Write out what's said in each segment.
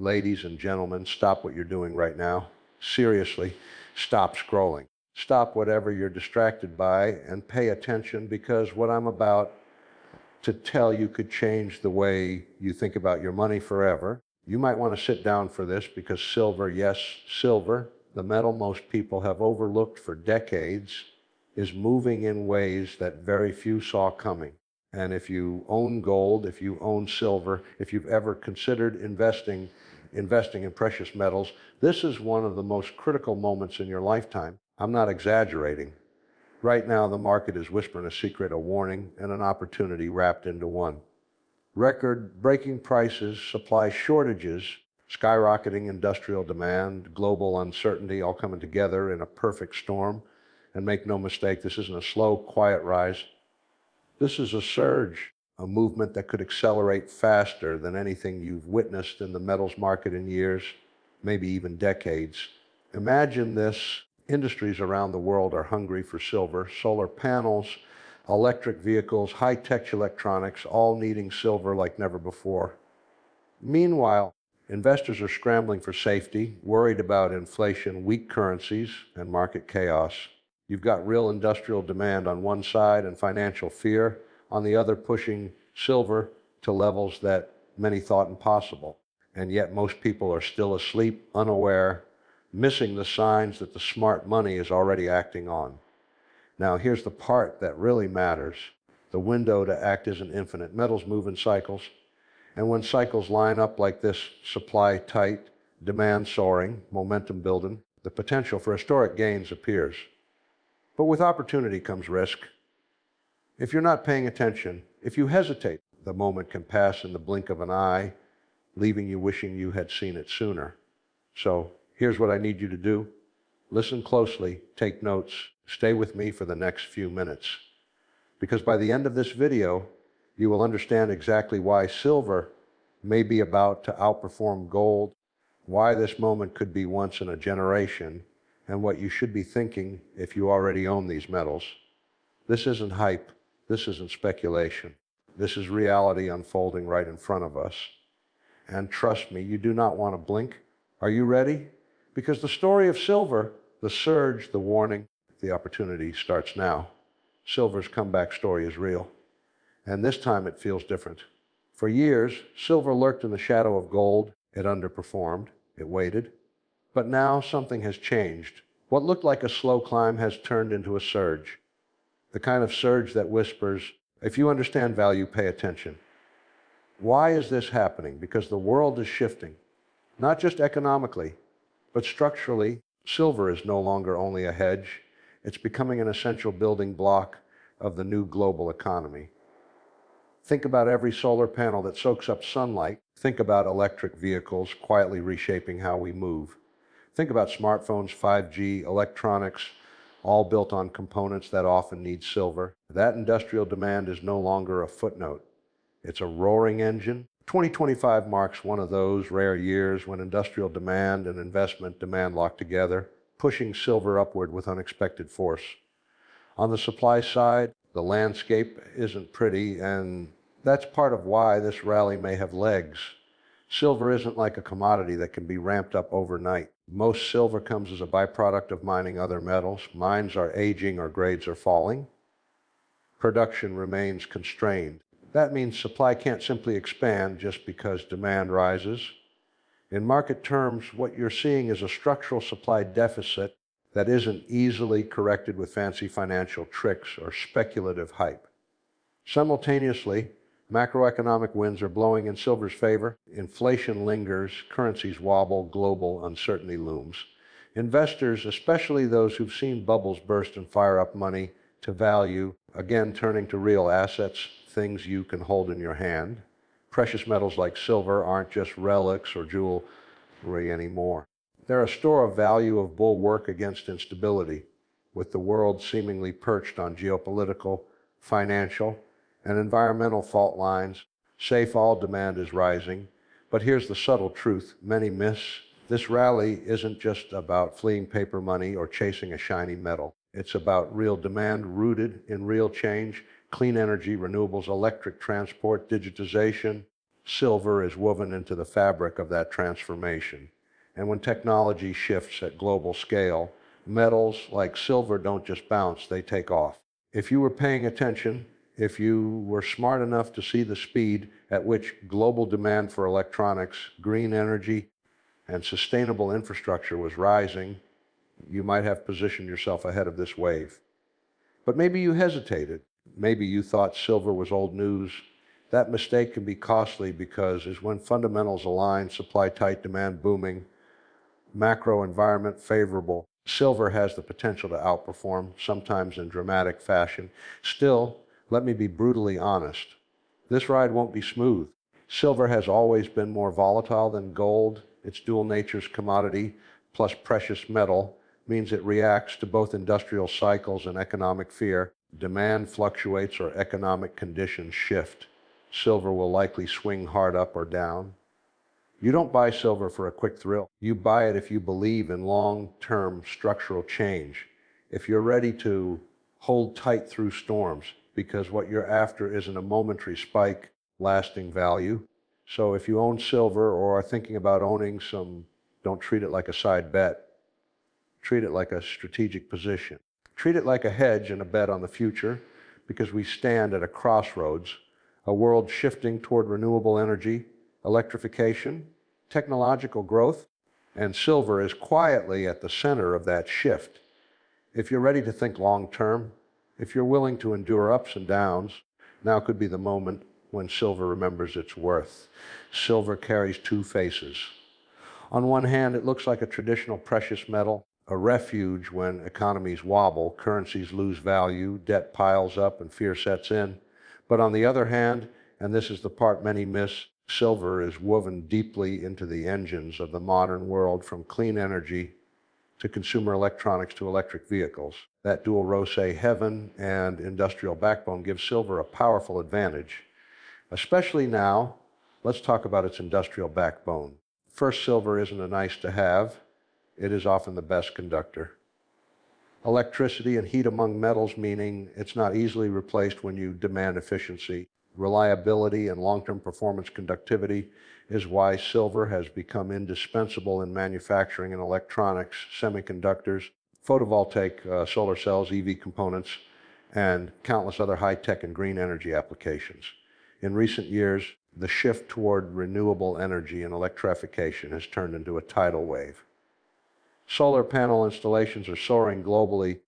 Ladies and gentlemen, stop what you're doing right now. Seriously, stop scrolling. Stop whatever you're distracted by and pay attention, because what I'm about to tell you could change the way you think about your money forever. You might want to sit down for this, because silver, yes, silver, the metal most people have overlooked for decades, is moving in ways that very few saw coming. And if you own gold, if you own silver, if you've ever considered investing in precious metals, this is one of the most critical moments in your lifetime. I'm not exaggerating. Right now, the market is whispering a secret, a warning, and an opportunity wrapped into one. Record-breaking prices, supply shortages, skyrocketing industrial demand, global uncertainty, all coming together in a perfect storm. And make no mistake, this isn't a slow, quiet rise. This is a surge, a movement that could accelerate faster than anything you've witnessed in the metals market in years, maybe even decades. Imagine this. Industries around the world are hungry for silver. Solar panels, electric vehicles, high-tech electronics, all needing silver like never before. Meanwhile, investors are scrambling for safety, worried about inflation, weak currencies, and market chaos. You've got real industrial demand on one side and financial fear on the other, pushing silver to levels that many thought impossible. And yet most people are still asleep, unaware, missing the signs that the smart money is already acting on. Now, here's the part that really matters. The window to act isn't infinite. Metals move in cycles. And when cycles line up like this, supply tight, demand soaring, momentum building, the potential for historic gains appears. But with opportunity comes risk. If you're not paying attention, if you hesitate, the moment can pass in the blink of an eye, leaving you wishing you had seen it sooner. So here's what I need you to do. Listen closely, take notes, stay with me for the next few minutes. Because by the end of this video, you will understand exactly why silver may be about to outperform gold, why this moment could be once in a generation, and what you should be thinking if you already own these metals. This isn't hype. This isn't speculation. This is reality unfolding right in front of us. And trust me, you do not want to blink. Are you ready? Because the story of silver, the surge, the warning, the opportunity starts now. Silver's comeback story is real. And this time it feels different. For years, silver lurked in the shadow of gold. It underperformed. It waited. But now something has changed. What looked like a slow climb has turned into a surge. The kind of surge that whispers, if you understand value, pay attention. Why is this happening? Because the world is shifting. Not just economically, but structurally. Silver is no longer only a hedge. It's becoming an essential building block of the new global economy. Think about every solar panel that soaks up sunlight. Think about electric vehicles quietly reshaping how we move. Think about smartphones, 5G, electronics, all built on components that often need silver. That industrial demand is no longer a footnote. It's a roaring engine. 2025 marks one of those rare years when industrial demand and investment demand lock together, pushing silver upward with unexpected force. On the supply side, the landscape isn't pretty, and that's part of why this rally may have legs. Silver isn't like a commodity that can be ramped up overnight. Most silver comes as a byproduct of mining other metals. Mines are aging or grades are falling. Production remains constrained. That means supply can't simply expand just because demand rises. In market terms, what you're seeing is a structural supply deficit that isn't easily corrected with fancy financial tricks or speculative hype. Simultaneously, macroeconomic winds are blowing in silver's favor. Inflation lingers, currencies wobble, global uncertainty looms. Investors, especially those who've seen bubbles burst and fire up money to value, again turning to real assets, things you can hold in your hand. Precious metals like silver aren't just relics or jewelry anymore. They're a store of value, of bulwark against instability, with the world seemingly perched on geopolitical, financial, and environmental fault lines. Safe all demand is rising. But here's the subtle truth many miss. This rally isn't just about fleeing paper money or chasing a shiny metal. It's about real demand rooted in real change, clean energy, renewables, electric transport, digitization. Silver is woven into the fabric of that transformation. And when technology shifts at global scale, metals like silver don't just bounce, they take off. If you were paying attention, if you were smart enough to see the speed at which global demand for electronics, green energy, and sustainable infrastructure was rising, you might have positioned yourself ahead of this wave. But maybe you hesitated. Maybe you thought silver was old news. That mistake can be costly because when fundamentals align, supply tight, demand booming, macro environment favorable, silver has the potential to outperform, sometimes in dramatic fashion. Still, let me be brutally honest. This ride won't be smooth. Silver has always been more volatile than gold. Its dual nature's commodity plus precious metal means it reacts to both industrial cycles and economic fear. Demand fluctuates or economic conditions shift. Silver will likely swing hard up or down. You don't buy silver for a quick thrill. You buy it if you believe in long-term structural change. If you're ready to hold tight through storms, because what you're after isn't a momentary spike, lasting value. So if you own silver or are thinking about owning some, don't treat it like a side bet. Treat it like a strategic position. Treat it like a hedge and a bet on the future, because we stand at a crossroads, a world shifting toward renewable energy, electrification, technological growth, and silver is quietly at the center of that shift. If you're ready to think long term, if you're willing to endure ups and downs, now could be the moment when silver remembers its worth. Silver carries two faces. On one hand, it looks like a traditional precious metal, a refuge when economies wobble, currencies lose value, debt piles up, and fear sets in. But on the other hand, and this is the part many miss, silver is woven deeply into the engines of the modern world, from clean energy to consumer electronics to electric vehicles. That dual rose heaven and industrial backbone gives silver a powerful advantage. Especially now, let's talk about its industrial backbone. First, silver isn't a nice to have. It is often the best conductor. Electricity and heat among metals, meaning it's not easily replaced when you demand efficiency. Reliability and long-term performance conductivity is why silver has become indispensable in manufacturing and electronics, semiconductors, photovoltaic solar cells, EV components, and countless other high-tech and green energy applications. In recent years, the shift toward renewable energy and electrification has turned into a tidal wave. Solar panel installations are soaring globally,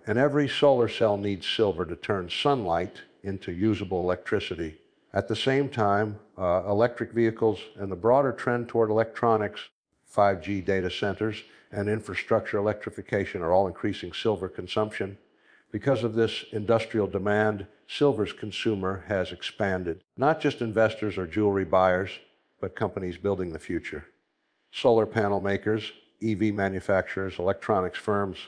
and every solar cell needs silver to turn sunlight into usable electricity. At the same time, electric vehicles and the broader trend toward electronics, 5G data centers, and infrastructure electrification are all increasing silver consumption. Because of this industrial demand, silver's consumer has expanded. Not just investors or jewelry buyers, but companies building the future. Solar panel makers, EV manufacturers, electronics firms,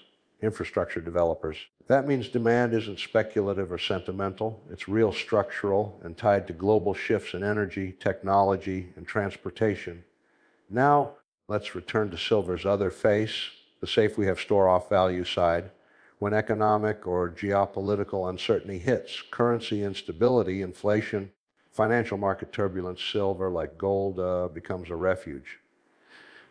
infrastructure developers. That means demand isn't speculative or sentimental. It's real structural and tied to global shifts in energy, technology, and transportation. Now, let's return to silver's other face, the safe we have store-off value side. When economic or geopolitical uncertainty hits, currency instability, inflation, financial market turbulence, silver, like gold, becomes a refuge.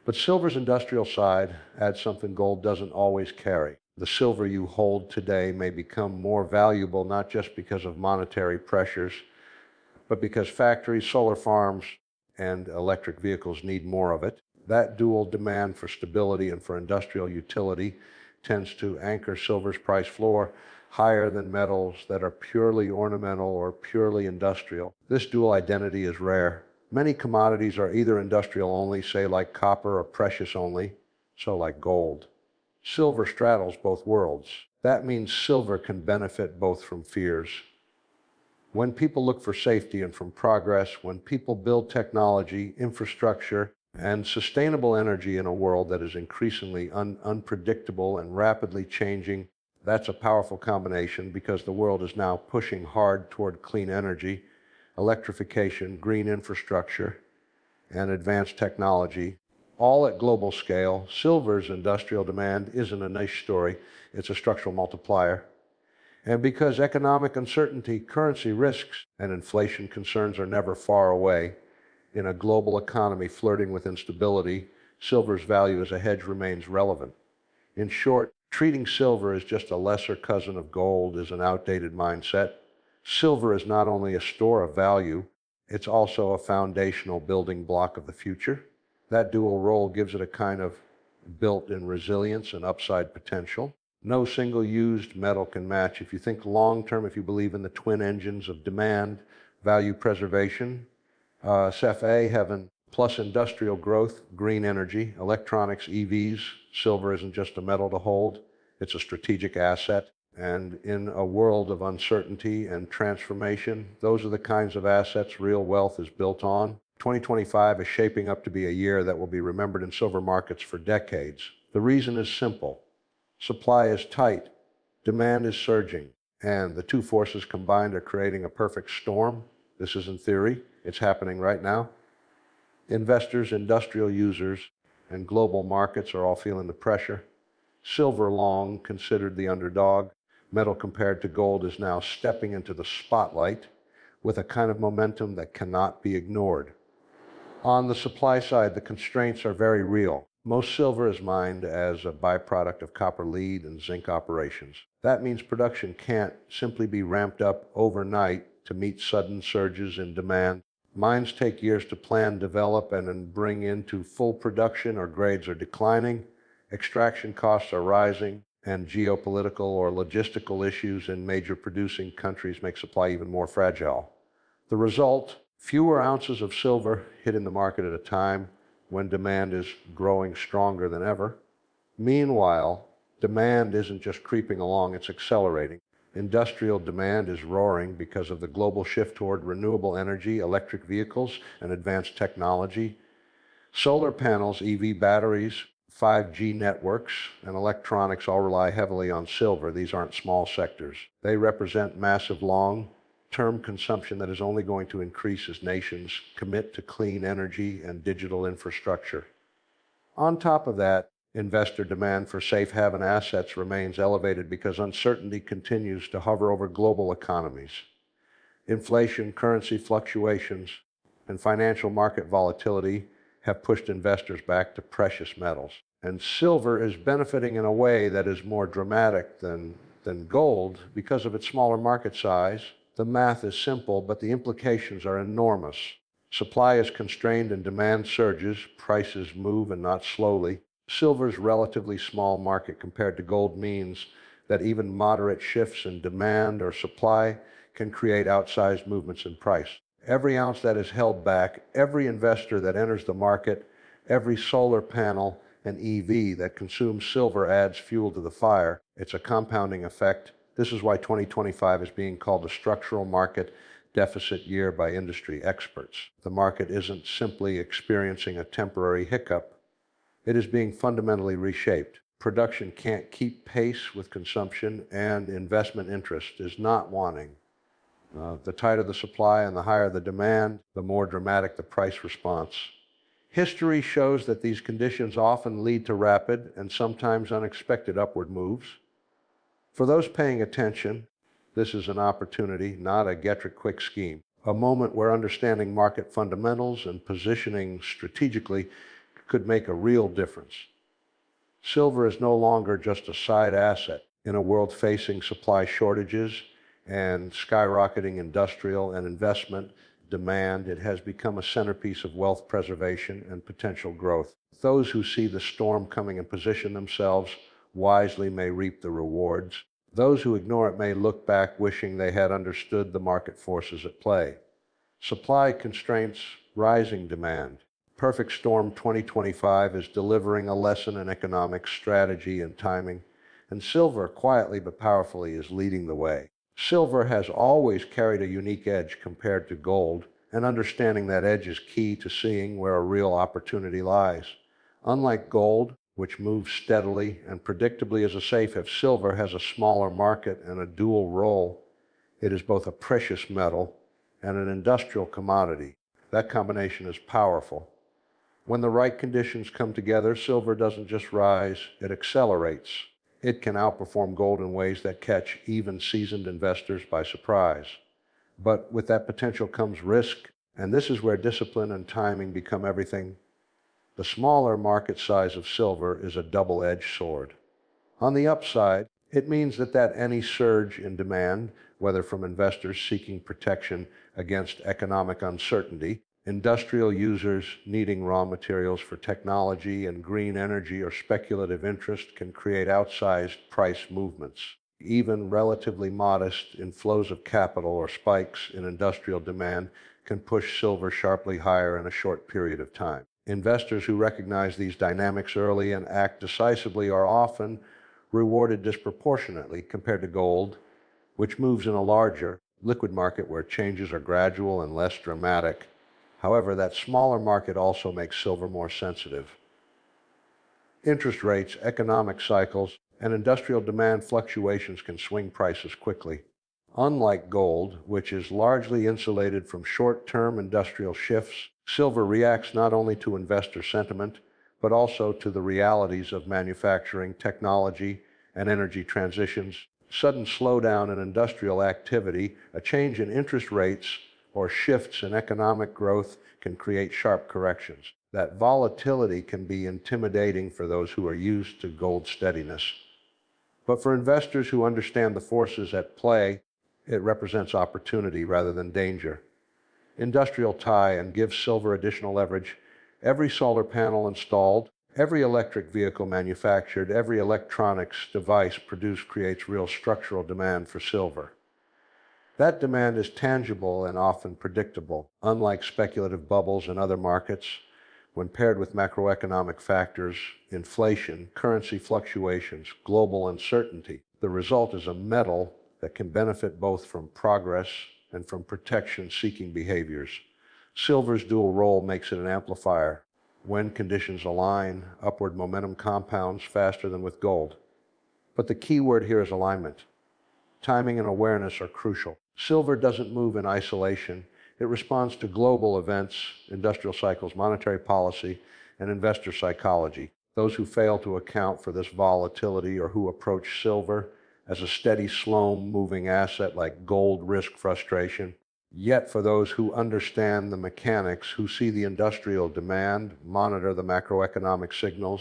But silver's industrial side adds something gold doesn't always carry. The silver you hold today may become more valuable not just because of monetary pressures, but because factories, solar farms, and electric vehicles need more of it. That dual demand for stability and for industrial utility tends to anchor silver's price floor higher than metals that are purely ornamental or purely industrial. This dual identity is rare. Many commodities are either industrial only, say like copper, or precious only, so like gold. Silver straddles both worlds. That means silver can benefit both from fears. When people look for safety and from progress, when people build technology, infrastructure, and sustainable energy in a world that is increasingly unpredictable and rapidly changing, that's a powerful combination, because the world is now pushing hard toward clean energy, electrification, green infrastructure, and advanced technology, all at global scale. Silver's industrial demand isn't a niche story, it's a structural multiplier. And because economic uncertainty, currency risks, and inflation concerns are never far away, in a global economy flirting with instability, silver's value as a hedge remains relevant. In short, treating silver as just a lesser cousin of gold is an outdated mindset. Silver is not only a store of value, it's also a foundational building block of the future. That dual role gives it a kind of built-in resilience and upside potential. No single used metal can match. If you think long-term, if you believe in the twin engines of demand, value preservation, SEF-A, heaven, plus industrial growth, green energy, electronics, EVs, silver isn't just a metal to hold, it's a strategic asset. And in a world of uncertainty and transformation, those are the kinds of assets real wealth is built on. 2025 is shaping up to be a year that will be remembered in silver markets for decades. The reason is simple. Supply is tight, demand is surging, and the two forces combined are creating a perfect storm. This isn't theory, it's happening right now. Investors, industrial users, and global markets are all feeling the pressure. Silver, long considered the underdog, metal compared to gold, is now stepping into the spotlight with a kind of momentum that cannot be ignored. On the supply side, the constraints are very real. Most silver is mined as a byproduct of copper lead and zinc operations. That means production can't simply be ramped up overnight to meet sudden surges in demand. Mines take years to plan, develop, and then bring into full production, or grades are declining, extraction costs are rising, and geopolitical or logistical issues in major producing countries make supply even more fragile. The result: fewer ounces of silver hitting the market at a time when demand is growing stronger than ever. Meanwhile, demand isn't just creeping along, it's accelerating. Industrial demand is roaring because of the global shift toward renewable energy, electric vehicles, and advanced technology. Solar panels, EV batteries, 5G networks, and electronics all rely heavily on silver. These aren't small sectors. They represent massive long-term consumption that is only going to increase as nations commit to clean energy and digital infrastructure. On top of that, investor demand for safe haven assets remains elevated because uncertainty continues to hover over global economies. Inflation, currency fluctuations, and financial market volatility have pushed investors back to precious metals. And silver is benefiting in a way that is more dramatic than gold because of its smaller market size. The math is simple, but the implications are enormous. Supply is constrained and demand surges. Prices move, and not slowly. Silver's relatively small market compared to gold means that even moderate shifts in demand or supply can create outsized movements in price. Every ounce that is held back, every investor that enters the market, every solar panel and EV that consumes silver adds fuel to the fire. It's a compounding effect. This is why 2025 is being called a structural market deficit year by industry experts. The market isn't simply experiencing a temporary hiccup. It is being fundamentally reshaped. Production can't keep pace with consumption, and investment interest is not wanting. The tighter the supply and the higher the demand, the more dramatic the price response. History shows that these conditions often lead to rapid and sometimes unexpected upward moves. For those paying attention, this is an opportunity, not a get-rich-quick scheme. A moment where understanding market fundamentals and positioning strategically could make a real difference. Silver is no longer just a side asset. In a world facing supply shortages and skyrocketing industrial and investment demand, it has become a centerpiece of wealth preservation and potential growth. Those who see the storm coming and position themselves wisely may reap the rewards. Those who ignore it may look back wishing they had understood the market forces at play. Supply constraints, rising demand. Perfect Storm 2025 is delivering a lesson in economic strategy and timing, and silver, quietly but powerfully, is leading the way. Silver has always carried a unique edge compared to gold, and understanding that edge is key to seeing where a real opportunity lies. Unlike gold, which moves steadily and predictably as a safe haven, silver has a smaller market and a dual role. It is both a precious metal and an industrial commodity. That combination is powerful. When the right conditions come together, silver doesn't just rise, it accelerates. It can outperform gold in ways that catch even seasoned investors by surprise. But with that potential comes risk And this is where discipline and timing become everything. The smaller market size of silver is a double-edged sword. On the upside, it means that any surge in demand, whether from investors seeking protection against economic uncertainty, industrial users needing raw materials for technology and green energy, or speculative interest, can create outsized price movements. Even relatively modest inflows of capital or spikes in industrial demand can push silver sharply higher in a short period of time. Investors who recognize these dynamics early and act decisively are often rewarded disproportionately compared to gold, which moves in a larger, liquid market where changes are gradual and less dramatic. However, that smaller market also makes silver more sensitive. Interest rates, economic cycles, and industrial demand fluctuations can swing prices quickly. Unlike gold, which is largely insulated from short-term industrial shifts, silver reacts not only to investor sentiment, but also to the realities of manufacturing, technology, and energy transitions. Sudden slowdown in industrial activity, a change in interest rates, or shifts in economic growth can create sharp corrections. That volatility can be intimidating for those who are used to gold steadiness. But for investors who understand the forces at play, it represents opportunity rather than danger. Industrial tie and give silver additional leverage. Every solar panel installed, every electric vehicle manufactured, every electronics device produced creates real structural demand for silver. That demand is tangible and often predictable, unlike speculative bubbles in other markets. When paired with macroeconomic factors, inflation, currency fluctuations, global uncertainty, the result is a metal that can benefit both from progress and from protection-seeking behaviors. Silver's dual role makes it an amplifier. When conditions align, upward momentum compounds faster than with gold. But the key word here is alignment. Timing and awareness are crucial. Silver doesn't move in isolation. It responds to global events, industrial cycles, monetary policy, and investor psychology. Those who fail to account for this volatility, or who approach silver as a steady, slow-moving asset like gold, risk frustration. Yet for those who understand the mechanics, who see the industrial demand, monitor the macroeconomic signals,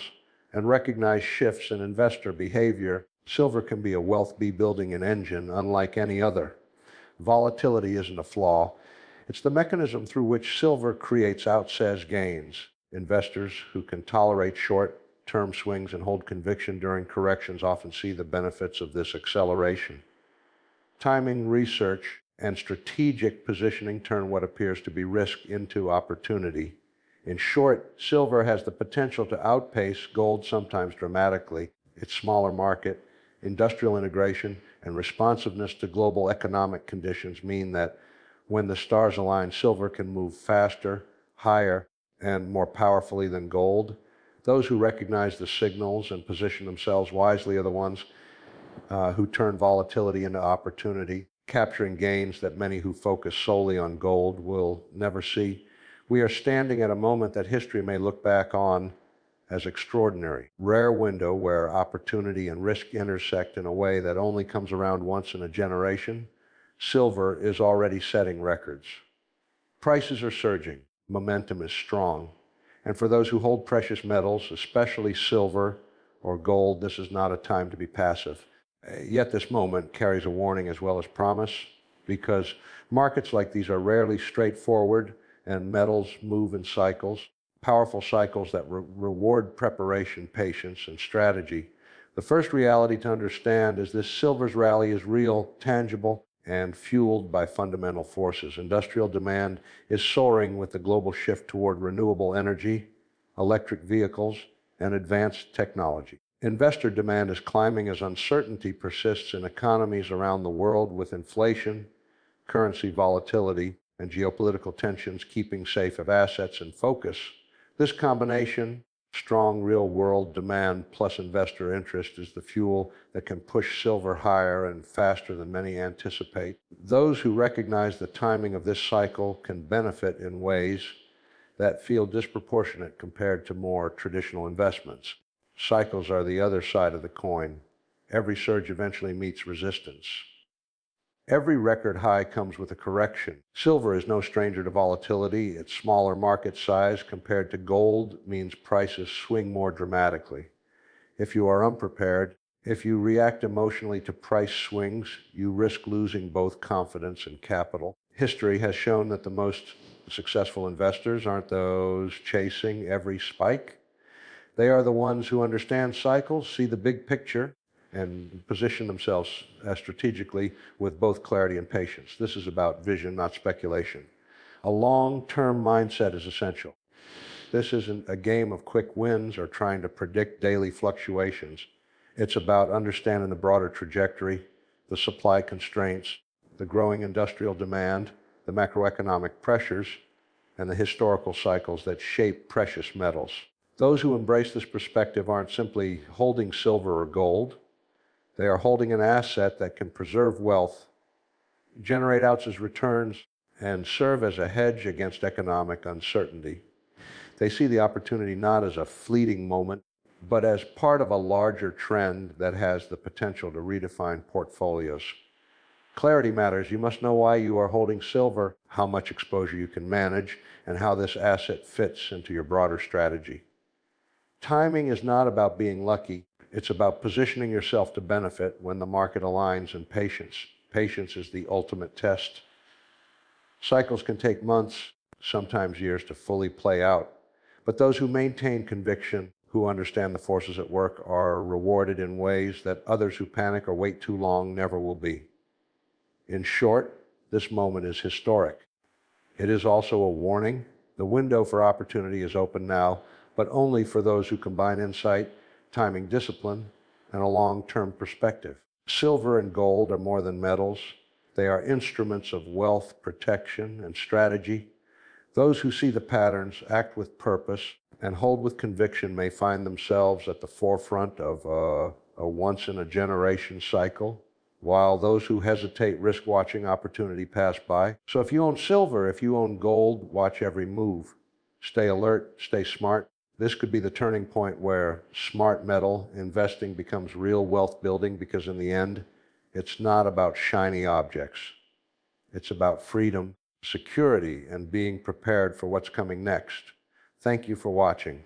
and recognize shifts in investor behavior, silver can be a wealth building engine unlike any other. Volatility isn't a flaw. It's the mechanism through which silver creates outsized gains. Investors who can tolerate short-term swings and hold conviction during corrections often see the benefits of this acceleration. Timing, research, and strategic positioning turn what appears to be risk into opportunity. In short, silver has the potential to outpace gold, sometimes dramatically. Its smaller market, industrial integration, and responsiveness to global economic conditions mean that when the stars align, silver can move faster, higher, and more powerfully than gold. Those who recognize the signals and position themselves wisely are the ones who turn volatility into opportunity, capturing gains that many who focus solely on gold will never see. We are standing at a moment that history may look back on as extraordinary. Rare window where opportunity and risk intersect in a way that only comes around once in a generation. Silver is already setting records. Prices are surging. Momentum is strong. And for those who hold precious metals, especially silver or gold, this is not a time to be passive. Yet this moment carries a warning as well as promise, because markets like these are rarely straightforward, and metals move in cycles, powerful cycles that reward preparation, patience, and strategy. The first reality to understand is this: silver's rally is real, tangible, and fueled by fundamental forces. Industrial demand is soaring with the global shift toward renewable energy, electric vehicles, and advanced technology. Investor demand is climbing as uncertainty persists in economies around the world, with inflation, currency volatility, and geopolitical tensions keeping safe of assets in focus. This combination, strong real-world demand plus investor interest, is the fuel that can push silver higher and faster than many anticipate. Those who recognize the timing of this cycle can benefit in ways that feel disproportionate compared to more traditional investments. Cycles are the other side of the coin. Every surge eventually meets resistance. Every record high comes with a correction. Silver is no stranger to volatility. Its smaller market size compared to gold means prices swing more dramatically. If you are unprepared, if you react emotionally to price swings, you risk losing both confidence and capital. History has shown that the most successful investors aren't those chasing every spike. They are the ones who understand cycles, see the big picture, and position themselves strategically with both clarity and patience. This is about vision, not speculation. A long-term mindset is essential. This isn't a game of quick wins or trying to predict daily fluctuations. It's about understanding the broader trajectory, the supply constraints, the growing industrial demand, the macroeconomic pressures, and the historical cycles that shape precious metals. Those who embrace this perspective aren't simply holding silver or gold. They are holding an asset that can preserve wealth, generate outsized returns, and serve as a hedge against economic uncertainty. They see the opportunity not as a fleeting moment, but as part of a larger trend that has the potential to redefine portfolios. Clarity matters. You must know why you are holding silver, how much exposure you can manage, and how this asset fits into your broader strategy. Timing is not about being lucky. It's about positioning yourself to benefit when the market aligns, and patience. Patience is the ultimate test. Cycles can take months, sometimes years, to fully play out. But those who maintain conviction, who understand the forces at work, are rewarded in ways that others who panic or wait too long never will be. In short, this moment is historic. It is also a warning. The window for opportunity is open now, but only for those who combine insight, timing discipline, and a long-term perspective. Silver and gold are more than metals. They are instruments of wealth, protection, and strategy. Those who see the patterns, act with purpose, and hold with conviction may find themselves at the forefront of a once-in-a-generation cycle, while those who hesitate risk watching opportunity pass by. So if you own silver, if you own gold, watch every move. Stay alert, stay smart. This could be the turning point where smart metal investing becomes real wealth building, because in the end, it's not about shiny objects. It's about freedom, security, and being prepared for what's coming next. Thank you for watching.